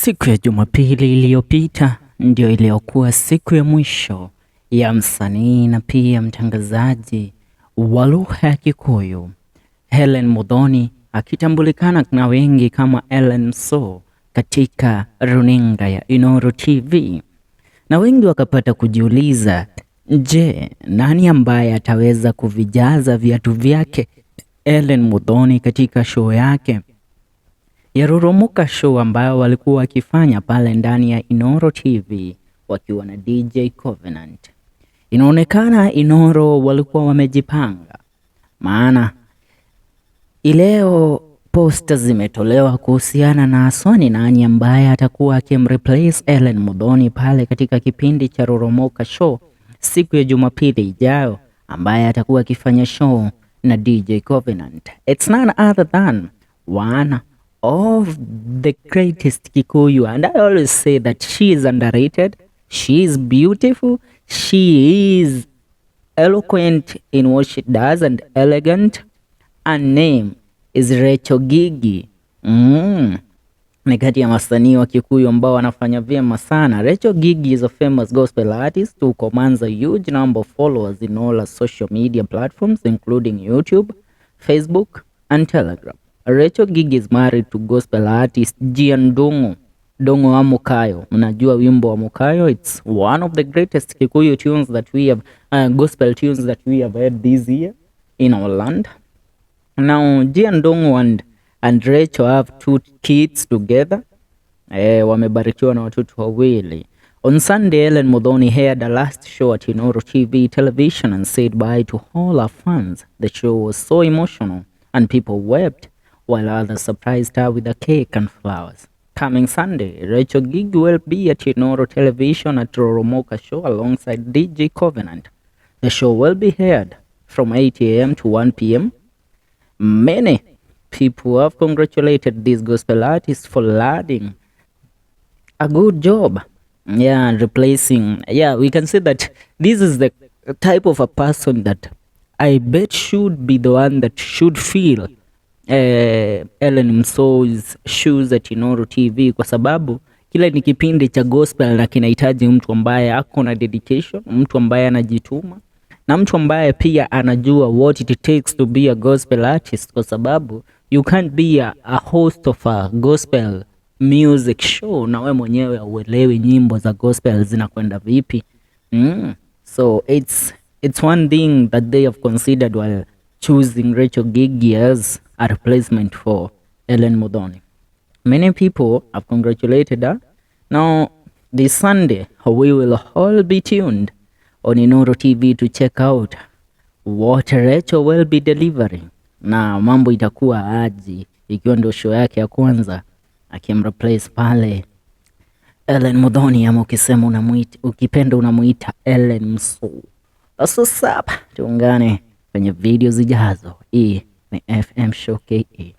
Siku ya Jumapili iliyopita ndio iliyokuwa siku ya mwisho ya msanii na pia mtangazaji wa lugha ya Kikuyu Hellen Muthoni, akitambulikana na wengi kama Msoo katika runinga ya Inooro TV, na wengi wakapata kujiuliza, je, nani ambaye ataweza kuvijaza viatu vyake Hellen Muthoni katika show yake ya Rurumuka show ambayo walikuwa wakifanya pale ndani ya Inooro TV wakiwa na DJ Covenant. Inaonekana Inooro walikuwa wamejipanga, maana ileo posta zimetolewa kuhusiana na Soni nani ambaye atakuwa akimreplace Hellen Muthoni pale katika kipindi cha Rurumuka show siku ya Jumapili ijayo, ambaye atakuwa akifanya show na DJ Covenant. It's none other than one of the greatest Kikuyu, and I always say that she is underrated, she is beautiful, she is eloquent in what she does and elegant. Her name is Rachel Gigi. Ni kati ya wasanii wa Kikuyu ambao wanafanya vyema sana. Rachel Gigi is a famous gospel artist who commands a huge number of followers in all her social media platforms including YouTube, Facebook and Telegram. Rachel Gigi is married to gospel artist Dongo wa Mukayo. Mnajua wimbo wa Mukayo? It's one of the greatest Kikuyu tunes that we have, gospel tunes that we have heard this year in our land. Now Dongo and Rachel have 2 kids together. Wamebarikiwa na watoto wawili. On Sunday, Hellen Muthoni had a last show at Inooro TV television and said bye to all her fans. The show was so emotional and people wept, while others surprised her with a cake and flowers. Coming Sunday, Rachel Gigi will be at Inooro Television at Rurumuka show alongside DJ Covenant. The show will be aired from 8 a.m. to 1 p.m. Many people have congratulated this gospel artist for landing a good job. Replacing. We can say that this is the type of a person that I bet should be the one that should feel Hellen Msoo's shoes at Inooro TV, kwa sababu kile ni kipindi cha gospel na kinahitaji mtu ambaye ako na dedication, mtu ambaye anajituma na mtu ambaye pia anajua what it takes to be a gospel artist, kwa sababu you can't be a host of a gospel music show na we mwenyewe uelewi nyimbo za gospel zinakwenda vipi. So it's one thing that they have considered while choosing Rachel Gigi as a replacement for Hellen Muthoni. Many people have congratulated her. Now, this Sunday, we will all be tuned on Inooro TV to check out what Rachel will be delivering. Na mambo itakuwa aji, ikiwa ndio show yake ya kwanza akimreplace pale Hellen Muthoni, ama ukipenda unamuita Hellen Msoo. Sasa tuungane kwenye video zijazo. Hii ni FM Show KE.